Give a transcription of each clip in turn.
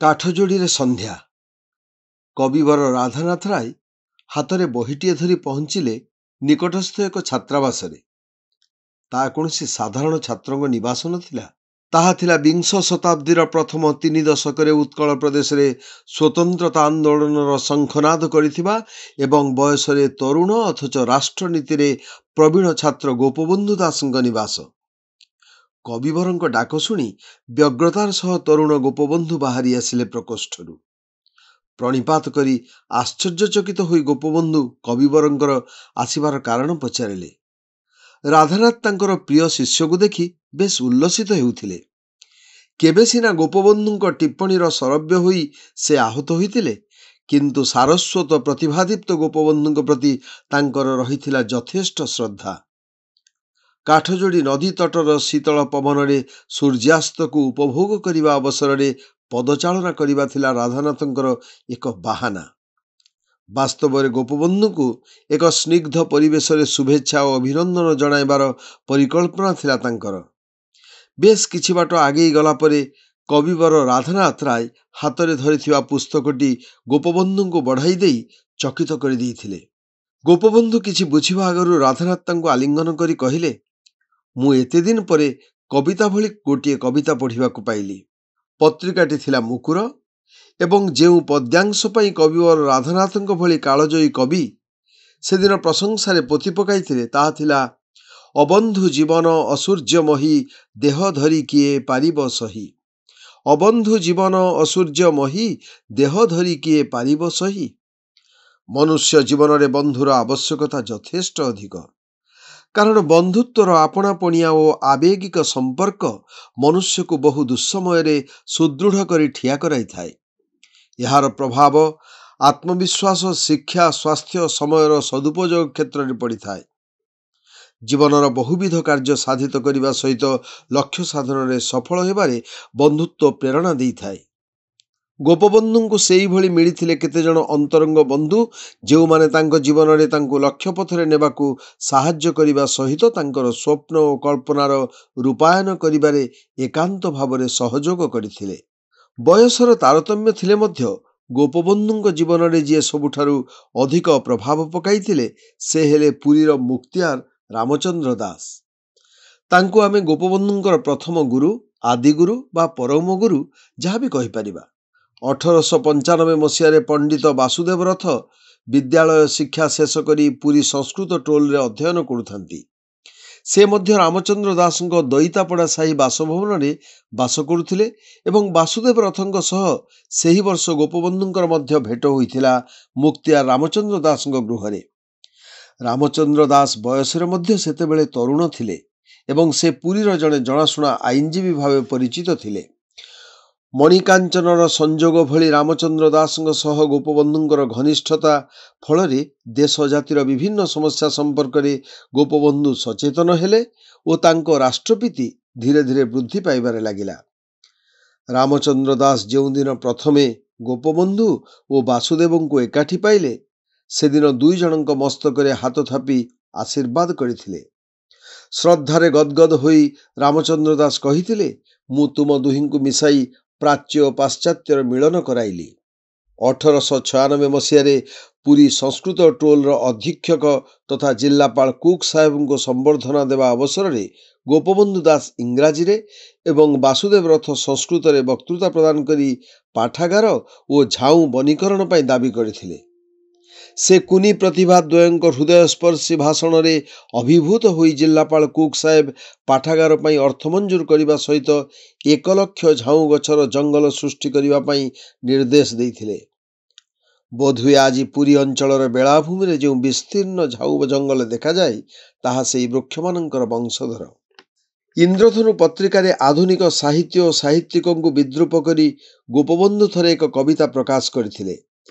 କାଠଯୋଡ଼ିରେ ସନ୍ଧ୍ୟା। କବିବର ରାଧାନାଥ ରାୟ ହାତରେ ବହିଟିଏ ଧରି ପହଞ୍ଚିଲେ ନିକଟସ୍ଥ ଏକ ଛାତ୍ରାବାସରେ। ତାହା କୌଣସି ସାଧାରଣ ଛାତ୍ରଙ୍କ ନିବାସ ନଥିଲା। ତାହା ଥିଲା ବିଂଶ ଶତାବ୍ଦୀର ପ୍ରଥମ 3 ଦଶକରେ ଉତ୍କଳ ପ୍ରଦେଶରେ ସ୍ୱତନ୍ତ୍ରତା ଆନ୍ଦୋଳନର ଶଙ୍ଖନାଦ କରିଥିବା ଏବଂ ବୟସରେ ତରୁଣ ଅଥଚ ରାଷ୍ଟ୍ରନୀତିରେ ପ୍ରବୀଣ ଛାତ୍ର ଗୋପବନ୍ଧୁ ଦାସଙ୍କ ନିବାସ। କବିବରଙ୍କ ଡାକ ଶୁଣି ବ୍ୟଗ୍ରତାର ସହ ତରୁଣ ଗୋପବନ୍ଧୁ ବାହାରି ଆସିଲେ ପ୍ରକୋଷ୍ଠରୁ। ପ୍ରଣିପାତ କରି ଆଶ୍ଚର୍ଯ୍ୟଚକିତ ହୋଇ ଗୋପବନ୍ଧୁ କବିବରଙ୍କର ଆସିବାର କାରଣ ପଚାରିଲେ। ରାଧାନାଥ ତାଙ୍କର ପ୍ରିୟ ଶିଷ୍ୟକୁ ଦେଖି ବେଶ୍ ଉଲ୍ଲସିତ ହେଉଥିଲେ। କେବେ ସିନା ଗୋପବନ୍ଧୁଙ୍କ ଟିପ୍ପଣୀର ଶରବ୍ୟ ହୋଇ ସେ ଆହତ ହୋଇଥିଲେ, କିନ୍ତୁ ସାରସ୍ୱତ ପ୍ରତିଭାଦୀପ୍ତ ଗୋପବନ୍ଧୁଙ୍କ ପ୍ରତି ତାଙ୍କର ରହିଥିଲା ଯଥେଷ୍ଟ ଶ୍ରଦ୍ଧା। କାଠଯୋଡ଼ି ନଦୀ ତଟର ଶୀତଳ ପବନରେ ସୂର୍ଯ୍ୟାସ୍ତକୁ ଉପଭୋଗ କରିବା ଅବସରରେ ପଦଚାଳନା କରିବା ଥିଲା ରାଧାନାଥଙ୍କର ଏକ ବାହାନା। ବାସ୍ତବରେ ଗୋପବନ୍ଧୁଙ୍କୁ ଏକ ସ୍ନିଗ୍ଧ ପରିବେଶରେ ଶୁଭେଚ୍ଛା ଓ ଅଭିନନ୍ଦନ ଜଣାଇବାର ପରିକଳ୍ପନା ଥିଲା ତାଙ୍କର। ବେଶ କିଛି ବାଟ ଆଗେଇ ଗଲା ପରେ କବିବର ରାଧାନାଥ ରାୟ ହାତରେ ଧରିଥିବା ପୁସ୍ତକଟି ଗୋପବନ୍ଧୁଙ୍କୁ ବଢ଼ାଇ ଦେଇ ଚକିତ କରିଦେଇଥିଲେ। ଗୋପବନ୍ଧୁ କିଛି ବୁଝିବା ଆଗରୁ ରାଧାନାଥ ତାଙ୍କୁ ଆଲିଙ୍ଗନ କରି କହିଲେ, ମୁଁ ଏତେ ଦିନ ପରେ କବିତା ଭଳି ଗୋଟିଏ କବିତା ପଢ଼ିବାକୁ ପାଇଲି। ପତ୍ରିକାଟି ଥିଲା ମୁକୁର ଏବଂ ଯେଉଁ ପଦ୍ୟାଂଶ ପାଇଁ କବିବର ରାଧାନାଥଙ୍କ ଭଳି କାଳଜୟୀ କବି ସେଦିନ ପ୍ରଶଂସାରେ ପୋତି ପକାଇଥିଲେ, ତାହା ଥିଲା ଅବନ୍ଧୁ ଜୀବନ ଅସୂର୍ଯ୍ୟମହୀ ଦେହ ଧରି କିଏ ପାରିବ ସହି। ଅବନ୍ଧୁ ଜୀବନ ଅସୂର୍ଯ୍ୟମହୀ ଦେହ ଧରି କିଏ ପାରିବ ସହି। ମନୁଷ୍ୟ ଜୀବନରେ ବନ୍ଧୁର ଆବଶ୍ୟକତା ଯଥେଷ୍ଟ ଅଧିକ। କାରଣ ବନ୍ଧୁତ୍ୱର ଆପଣାପଣିଆ ଓ ଆବେଗିକ ସମ୍ପର୍କ ମନୁଷ୍ୟକୁ ବହୁ ଦୁଃସମୟରେ ସୁଦୃଢ଼ କରି ଠିଆ କରାଇଥାଏ। ଏହାର ପ୍ରଭାବ ଆତ୍ମବିଶ୍ୱାସ, ଶିକ୍ଷା, ସ୍ୱାସ୍ଥ୍ୟ, ସମୟର ସଦୁପଯୋଗ କ୍ଷେତ୍ରରେ ପଡ଼ିଥାଏ। ଜୀବନର ବହୁବିଧ କାର୍ଯ୍ୟ ସାଧିତ କରିବା ସହିତ ଲକ୍ଷ୍ୟ ସାଧନରେ ସଫଳ ହେବାରେ ବନ୍ଧୁତ୍ୱ ପ୍ରେରଣା ଦେଇଥାଏ। ଗୋପବନ୍ଧୁଙ୍କୁ ସେଇଭଳି ମିଳିଥିଲେ କେତେଜଣ ଅନ୍ତରଙ୍ଗ ବନ୍ଧୁ, ଯେଉଁମାନେ ତାଙ୍କ ଜୀବନରେ ତାଙ୍କୁ ଲକ୍ଷ୍ୟ ପଥରେ ନେବାକୁ ସାହାଯ୍ୟ କରିବା ସହିତ ତାଙ୍କର ସ୍ୱପ୍ନ ଓ କଳ୍ପନାର ରୂପାୟନ କରିବାରେ ଏକାନ୍ତ ଭାବରେ ସହଯୋଗ କରିଥିଲେ। ବୟସର ତାରତମ୍ୟ ଥିଲେ ମଧ୍ୟ ଗୋପବନ୍ଧୁଙ୍କ ଜୀବନରେ ଯିଏ ସବୁଠାରୁ ଅଧିକ ପ୍ରଭାବ ପକାଇଥିଲେ, ସେ ହେଲେ ପୁରୀର ମୁକ୍ତିଆର ରାମଚନ୍ଦ୍ର ଦାସ। ତାଙ୍କୁ ଆମେ ଗୋପବନ୍ଧୁଙ୍କର ପ୍ରଥମ ଗୁରୁ, ଆଦିଗୁରୁ ବା ପରମ ଗୁରୁ ଯାହା ବି କହିପାରିବା। 1895 ମସିହାରେ ପଣ୍ଡିତ ବାସୁଦେବ ରଥ ବିଦ୍ୟାଳୟ ଶିକ୍ଷା ଶେଷ କରି ପୁରୀ ସଂସ୍କୃତ ଟୋଲରେ ଅଧ୍ୟୟନ କରୁଥାନ୍ତି। ସେ ମଧ୍ୟ ରାମଚନ୍ଦ୍ର ଦାସଙ୍କ ଦଇତାପଡ଼ା ସାହି ବାସଭବନରେ ବାସ କରୁଥିଲେ ଏବଂ ବାସୁଦେବ ରଥଙ୍କ ସହ ସେହି ବର୍ଷ ଗୋପବନ୍ଧୁଙ୍କର ମଧ୍ୟ ଭେଟ ହୋଇଥିଲା ମୁକ୍ତିଆର ରାମଚନ୍ଦ୍ର ଦାସଙ୍କ ଗୃହରେ। ରାମଚନ୍ଦ୍ର ଦାସ ବୟସରେ ମଧ୍ୟ ସେତେବେଳେ ତରୁଣ ଥିଲେ ଏବଂ ସେ ପୁରୀର ଜଣେ ଜଣାଶୁଣା ଆଇନଜୀବୀ ଭାବେ ପରିଚିତ ଥିଲେ। ମଣିକାଞ୍ଚନର ସଂଯୋଗ ଭଳି ରାମଚନ୍ଦ୍ର ଦାସଙ୍କ ସହ ଗୋପବନ୍ଧୁଙ୍କର ଘନିଷ୍ଠତା ଫଳରେ ଦେଶ ଜାତିର ବିଭିନ୍ନ ସମସ୍ୟା ସମ୍ପର୍କରେ ଗୋପବନ୍ଧୁ ସଚେତନ ହେଲେ ଓ ତାଙ୍କ ରାଷ୍ଟ୍ରପ୍ରୀତି ଧୀରେ ଧୀରେ ବୃଦ୍ଧି ପାଇବାରେ ଲାଗିଲା। ରାମଚନ୍ଦ୍ର ଦାସ ଯେଉଁଦିନ ପ୍ରଥମେ ଗୋପବନ୍ଧୁ ଓ ବାସୁଦେବଙ୍କୁ ଏକାଠି ପାଇଲେ, ସେଦିନ ଦୁଇ ଜଣଙ୍କ ମସ୍ତକରେ ହାତ ଥାପି ଆଶୀର୍ବାଦ କରିଥିଲେ। ଶ୍ରଦ୍ଧାରେ ଗଦଗଦ ହୋଇ ରାମଚନ୍ଦ୍ର ଦାସ କହିଥିଲେ, ମୁଁ ତୁମ ଦୁହିଁଙ୍କୁ ମିଶାଇ ପ୍ରାଚ୍ୟ ଓ ପାଶ୍ଚାତ୍ୟର ମିଳନ କରାଇଲି। 1896 ମସିହାରେ ପୁରୀ ସଂସ୍କୃତ ଟୋଲର ଅଧୀକ୍ଷକ ତଥା ଜିଲ୍ଲାପାଳ କୁକ୍ ସାହେବଙ୍କୁ ସମ୍ବର୍ଦ୍ଧନା ଦେବା ଅବସରରେ ଗୋପବନ୍ଧୁ ଦାସ ଇଂରାଜୀରେ ଏବଂ ବାସୁଦେବ ରଥ ସଂସ୍କୃତରେ ବକ୍ତୃତା ପ୍ରଦାନ କରି ପାଠାଗାର ଓ ଝାଉଁ ବନୀକରଣ ପାଇଁ ଦାବି କରିଥିଲେ। ସେ କୁନି ପ୍ରତିଭା ଦ୍ୱୟଙ୍କ ହୃଦୟସ୍ପର୍ଶୀ ଭାଷଣରେ ଅଭିଭୂତ ହୋଇ ଜିଲ୍ଲାପାଳ କୁକ୍ ସାହେବ ପାଠାଗାର ପାଇଁ ଅର୍ଥ ମଞ୍ଜୁର କରିବା ସହିତ 1 ଲକ୍ଷ ଝାଉଁ ଗଛର ଜଙ୍ଗଲ ସୃଷ୍ଟି କରିବା ପାଇଁ ନିର୍ଦ୍ଦେଶ ଦେଇଥିଲେ। ବୋଧହୁଏ ଆଜି ପୁରୀ ଅଞ୍ଚଳର ବେଳାଭୂମିରେ ଯେଉଁ ବିସ୍ତୀର୍ଣ୍ଣ ଝାଉଁ ଜଙ୍ଗଲ ଦେଖାଯାଏ, ତାହା ସେହି ବୃକ୍ଷମାନଙ୍କର ବଂଶଧର। ଇନ୍ଦ୍ରଧନୁ ପତ୍ରିକାରେ ଆଧୁନିକ ସାହିତ୍ୟ ଓ ସାହିତ୍ୟିକଙ୍କୁ ବିଦ୍ରୂପ କରି ଗୋପବନ୍ଧୁ ଥରେ ଏକ କବିତା ପ୍ରକାଶ କରିଥିଲେ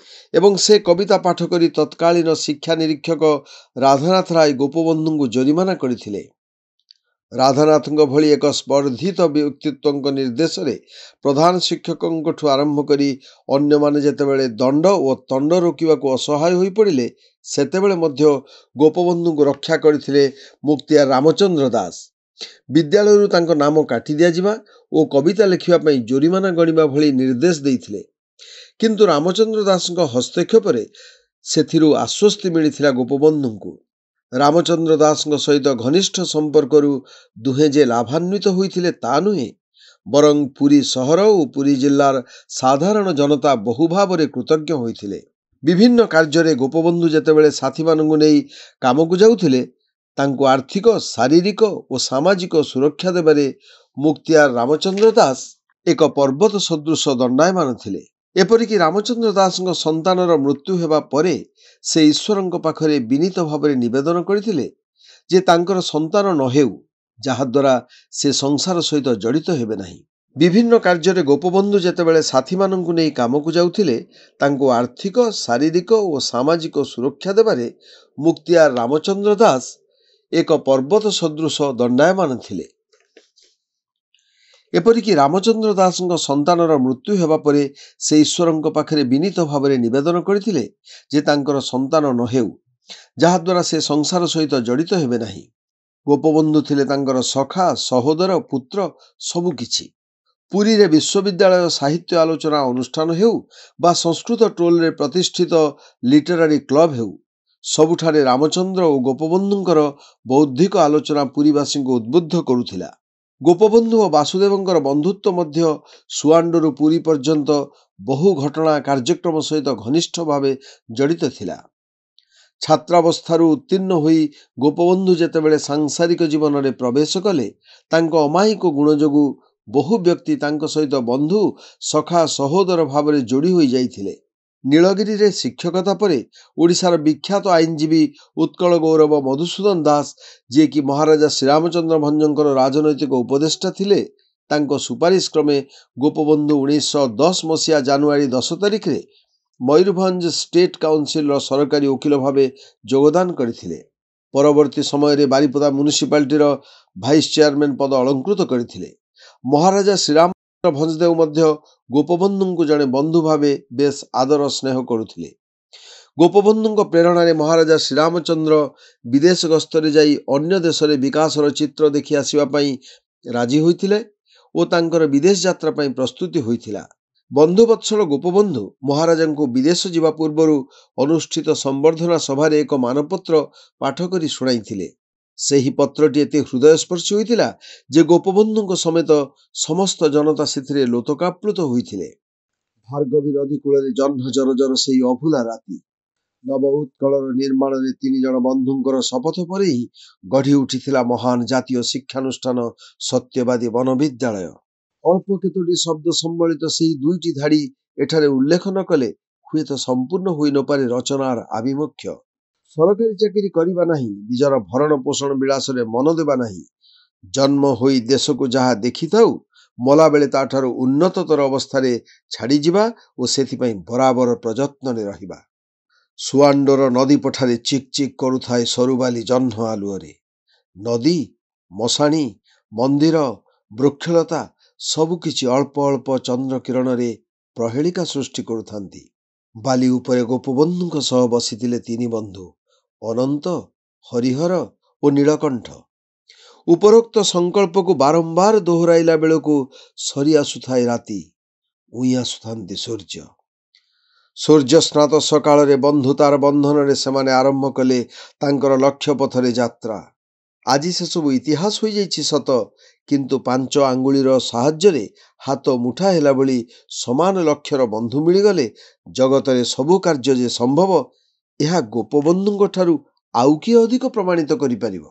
ଏବଂ ସେ କବିତା ପାଠ କରି ତତ୍କାଳୀନ ଶିକ୍ଷା ନିରୀକ୍ଷକ ରାଧାନାଥ ରାୟ ଗୋପବନ୍ଧୁଙ୍କୁ ଜୋରିମାନା କରିଥିଲେ। ରାଧାନାଥଙ୍କ ଭଳି ଏକ ସ୍ପର୍ଦ୍ଧିତ ବ୍ୟକ୍ତିତ୍ୱଙ୍କ ନିର୍ଦ୍ଦେଶରେ ପ୍ରଧାନ ଶିକ୍ଷକଙ୍କଠୁ ଆରମ୍ଭ କରି ଅନ୍ୟମାନେ ଯେତେବେଳେ ଦଣ୍ଡ ଓ ତଣ୍ଡ ରୋକିବାକୁ ଅସହାୟ ହୋଇପଡ଼ିଲେ, ସେତେବେଳେ ମଧ୍ୟ ଗୋପବନ୍ଧୁଙ୍କୁ ରକ୍ଷା କରିଥିଲେ ମୁକ୍ତିଆର ରାମଚନ୍ଦ୍ର ଦାସ। ବିଦ୍ୟାଳୟରୁ ତାଙ୍କ ନାମ କାଟି ଦିଆଯିବା ଓ କବିତା ଲେଖିବା ପାଇଁ ଜୋରିମାନା ଗଣିବା ଭଳି ନିର୍ଦ୍ଦେଶ ଦେଇଥିଲେ। କିନ୍ତୁ ରାମଚନ୍ଦ୍ର ଦାସଙ୍କ ହସ୍ତକ୍ଷେପରେ ସେଥିରୁ ଆଶ୍ୱସ୍ତି ମିଳିଥିଲା ଗୋପବନ୍ଧୁଙ୍କୁ। ରାମଚନ୍ଦ୍ର ଦାସଙ୍କ ସହିତ ଘନିଷ୍ଠ ସମ୍ପର୍କରୁ ଦୁହେଁ ଯେ ଲାଭାନ୍ୱିତ ହୋଇଥିଲେ ତା ନୁହେଁ, ବରଂ ପୁରୀ ସହର ଓ ପୁରୀ ଜିଲ୍ଲାର ସାଧାରଣ ଜନତା ବହୁ ଭାବରେ କୃତଜ୍ଞ ହୋଇଥିଲେ। ବିଭିନ୍ନ କାର୍ଯ୍ୟରେ ଗୋପବନ୍ଧୁ ଯେତେବେଳେ ସାଥୀମାନଙ୍କୁ ନେଇ କାମକୁ ଯାଉଥିଲେ, ତାଙ୍କୁ ଆର୍ଥିକ, ଶାରୀରିକ ଓ ସାମାଜିକ ସୁରକ୍ଷା ଦେବାରେ ମୁକ୍ତିଆର ରାମଚନ୍ଦ୍ର ଦାସ ଏକ ପର୍ବତ ସଦୃଶ ଦଣ୍ଡାୟମାନ ଥିଲେ। ଏପରିକି ରାମଚନ୍ଦ୍ର ଦାସଙ୍କ ସନ୍ତାନର ମୃତ୍ୟୁ ହେବା ପରେ ସେ ଈଶ୍ୱରଙ୍କ ପାଖରେ ବିନୀତ ଭାବରେ ନିବେଦନ କରିଥିଲେ ଯେ ତାଙ୍କର ସନ୍ତାନ ନ ହେଉ, ଯାହାଦ୍ୱାରା ସେ ସଂସାର ସହିତ ଜଡ଼ିତ ହେବେ ନାହିଁ। ବିଭିନ୍ନ କାର୍ଯ୍ୟରେ ଗୋପବନ୍ଧୁ ଯେତେବେଳେ ସାଥୀମାନଙ୍କୁ ନେଇ କାମକୁ ଯାଉଥିଲେ, ତାଙ୍କୁ ଆର୍ଥିକ, ଶାରୀରିକ ଓ ସାମାଜିକ ସୁରକ୍ଷା ଦେବାରେ ମୁକ୍ତିଆର ରାମଚନ୍ଦ୍ର ଦାସ ଏକ ପର୍ବତ ସଦୃଶ ଦଣ୍ଡାୟମାନ ଥିଲେ। ଏପରିକି ରାମଚନ୍ଦ୍ର ଦାସଙ୍କ ସନ୍ତାନର ମୃତ୍ୟୁ ହେବା ପରେ ସେ ଈଶ୍ୱରଙ୍କ ପାଖରେ ବିନୀତ ଭାବରେ ନିବେଦନ କରିଥିଲେ ଯେ ତାଙ୍କର ସନ୍ତାନ ନ ହେଉ, ଯାହାଦ୍ୱାରା ସେ ସଂସାର ସହିତ ଜଡ଼ିତ ହେବେ ନାହିଁ। ଗୋପବନ୍ଧୁ ଥିଲେ ତାଙ୍କର ସଖା, ସହୋଦର, ପୁତ୍ର, ସବୁକିଛି। ପୁରୀରେ ବିଶ୍ୱବିଦ୍ୟାଳୟ ସାହିତ୍ୟ ଆଲୋଚନା ଅନୁଷ୍ଠାନ ହେଉ ବା ସଂସ୍କୃତ ଟୋଲରେ ପ୍ରତିଷ୍ଠିତ ଲିଟେରାରୀ କ୍ଲବ ହେଉ, ସବୁଠାରେ ରାମଚନ୍ଦ୍ର ଓ ଗୋପବନ୍ଧୁଙ୍କର ବୌଦ୍ଧିକ ଆଲୋଚନା ପୁରୀବାସୀଙ୍କୁ ଉଦ୍ବୁଦ୍ଧ କରୁଥିଲା। ଗୋପବନ୍ଧୁ ଓ ବାସୁଦେବଙ୍କର ବନ୍ଧୁତ୍ୱ ମଧ୍ୟ ସୁଆଣ୍ଡରୁ ପୁରୀ ପର୍ଯ୍ୟନ୍ତ ବହୁ ଘଟଣା କାର୍ଯ୍ୟକ୍ରମ ସହିତ ଘନିଷ୍ଠ ଭାବେ ଜଡ଼ିତ ଥିଲା। ଛାତ୍ରାବସ୍ଥାରୁ ଉତ୍ତୀର୍ଣ୍ଣ ହୋଇ ଗୋପବନ୍ଧୁ ଯେତେବେଳେ ସାଂସାରିକ ଜୀବନରେ ପ୍ରବେଶ କଲେ, ତାଙ୍କ ଅମାୟିକ ଗୁଣ ଯୋଗୁଁ ବହୁ ବ୍ୟକ୍ତି ତାଙ୍କ ସହିତ ବନ୍ଧୁ, ସଖା, ସହୋଦର ଭାବରେ ଯୋଡ଼ି ହୋଇ ଯାଇଥିଲେ। ନୀଳଗିରିରେ ଶିକ୍ଷକତା ପରେ ଓଡ଼ିଶାର ବିଖ୍ୟାତ ଆଇନଜୀବୀ ଉତ୍କଳ ଗୌରବ ମଧୁସୂଦନ ଦାସ, ଯିଏକି ମହାରାଜା ଶ୍ରୀରାମଚନ୍ଦ୍ର ଭଞ୍ଜଙ୍କର ରାଜନୈତିକ ଉପଦେଷ୍ଟା ଥିଲେ, ତାଙ୍କ ସୁପାରିଶ କ୍ରମେ ଗୋପବନ୍ଧୁ 1910 ମସିହା ଜାନୁଆରୀ 10 ତାରିଖରେ ମୟୂରଭଞ୍ଜ ଷ୍ଟେଟ୍ କାଉନସିଲର ସରକାରୀ ଓକିଲ ଭାବେ ଯୋଗଦାନ କରିଥିଲେ। ପରବର୍ତ୍ତୀ ସମୟରେ ବାରିପଦା ମ୍ୟୁନିସିପାଲିଟିର ଭାଇସ୍ ଚେୟାରମ୍ୟାନ୍ ପଦ ଅଳଙ୍କୃତ କରିଥିଲେ। ମହାରାଜା ଶ୍ରୀରାମଚନ୍ଦ୍ର ଭଞ୍ଜଦେବ ମଧ୍ୟ ଗୋପବନ୍ଧୁଙ୍କୁ ଜଣେ ବନ୍ଧୁ ଭାବେ ବେଶ୍ ଆଦର ସ୍ନେହ କରୁଥିଲେ। ଗୋପବନ୍ଧୁଙ୍କ ପ୍ରେରଣାରେ ମହାରାଜା ଶ୍ରୀରାମଚନ୍ଦ୍ର ବିଦେଶ ଗସ୍ତରେ ଯାଇ ଅନ୍ୟ ଦେଶରେ ବିକାଶର ଚିତ୍ର ଦେଖି ଆସିବା ପାଇଁ ରାଜି ହୋଇଥିଲେ ଓ ତାଙ୍କର ବିଦେଶ ଯାତ୍ରା ପାଇଁ ପ୍ରସ୍ତୁତି ହୋଇଥିଲା। ବନ୍ଧୁବତ୍ସଳ ଗୋପବନ୍ଧୁ ମହାରାଜାଙ୍କୁ ବିଦେଶ ଯିବା ପୂର୍ବରୁ ଅନୁଷ୍ଠିତ ସମ୍ବର୍ଦ୍ଧନା ସଭାରେ ଏକ ମାନପତ୍ର ପାଠ କରି ଶୁଣାଇଥିଲେ। ସେହି ପତ୍ରଟି ଏତେ ହୃଦୟସ୍ପର୍ଶୀ ହୋଇଥିଲା ଯେ ଗୋପବନ୍ଧୁଙ୍କ ସମେତ ସମସ୍ତ ଜନତା ସେଥିରେ ଲୋତକାପ୍ଲୁତ ହୋଇଥିଲେ। ଭାର୍ଗବୀ ନଦୀ କୂଳରେ ଜହ୍ନ ଜରଜର ସେହି ଅଭୁଲା ରାତି। ନବ ଉତ୍କଳର ନିର୍ମାଣରେ 3 ଜଣ ବନ୍ଧୁଙ୍କର ଶପଥ ପରେ ହିଁ ଗଢ଼ି ଉଠିଥିଲା ମହାନ ଜାତୀୟ ଶିକ୍ଷାନୁଷ୍ଠାନ ସତ୍ୟବାଦୀ ବନବିଦ୍ୟାଳୟ। ଅଳ୍ପ କେତୋଟି ଶବ୍ଦ ସମ୍ବଳିତ ସେହି 2ଟି ଧାଡ଼ି ଏଠାରେ ଉଲ୍ଲେଖ ନ କଲେ ହୁଏତ ସମ୍ପୂର୍ଣ୍ଣ ହୋଇ ନପାରେ ରଚନାର ଆଭିମୁଖ୍ୟ। ସରକାରୀ ଚାକିରି କରିବା ନାହିଁ, ନିଜର ଭରଣ ପୋଷଣ ବିଳାସରେ ମନ ଦେବା ନାହିଁ, ଜନ୍ମ ହୋଇ ଦେଶକୁ ଯାହା ଦେଖିଥାଉ, ମଲାବେଳେ ତାଠାରୁ ଉନ୍ନତତର ଅବସ୍ଥାରେ ଛାଡ଼ିଯିବା ଓ ସେଥିପାଇଁ ବରାବର ପ୍ରଯତ୍ନରେ ରହିବା। ସୁଆଣ୍ଡୋର ନଦୀ ପଠାରେ ଚିକ୍ ଚିକ୍ କରୁଥାଏ ସରୁବାଲି ଜହ୍ନ ଆଲୁଅରେ। ନଦୀ, ମଶାଣୀ, ମନ୍ଦିର, ବୃକ୍ଷଲତା ସବୁକିଛି ଅଳ୍ପ ଅଳ୍ପ ଚନ୍ଦ୍ର କିରଣରେ ପ୍ରହେଳିକା ସୃଷ୍ଟି କରୁଥାନ୍ତି। ବାଲି ଉପରେ ଗୋପବନ୍ଧୁଙ୍କ ସହ ବସିଥିଲେ 3 ବନ୍ଧୁ, ଅନନ୍ତ, ହରିହର ଓ ନୀଳକଣ୍ଠ। ଉପରୋକ୍ତ ସଂକଳ୍ପକୁ ବାରମ୍ବାର ଦୋହରାଇଲା ବେଳକୁ ସରି ଆସୁଥାଏ ରାତି, ଉଇଁ ଆସୁଥାନ୍ତି ସୂର୍ଯ୍ୟ। ସୂର୍ଯ୍ୟ ସ୍ନାତ ସକାଳରେ ବନ୍ଧୁତାର ବନ୍ଧନରେ ସେମାନେ ଆରମ୍ଭ କଲେ ତାଙ୍କର ଲକ୍ଷ୍ୟ ପଥରେ ଯାତ୍ରା। ଆଜି ସେସବୁ ଇତିହାସ ହୋଇଯାଇଛି ସତ, କିନ୍ତୁ 5 ଆଙ୍ଗୁଳିର ସାହାଯ୍ୟରେ ହାତ ମୁଠା ହେଲା ଭଳି ସମାନ ଲକ୍ଷ୍ୟର ବନ୍ଧୁ ମିଳିଗଲେ ଜଗତରେ ସବୁ କାର୍ଯ୍ୟ ଯେ ସମ୍ଭବ, ଏହା ଗୋପବନ୍ଧୁଙ୍କ ଠାରୁ ଆଉ କିଏ ଅଧିକ ପ୍ରମାଣିତ କରିପାରିବ?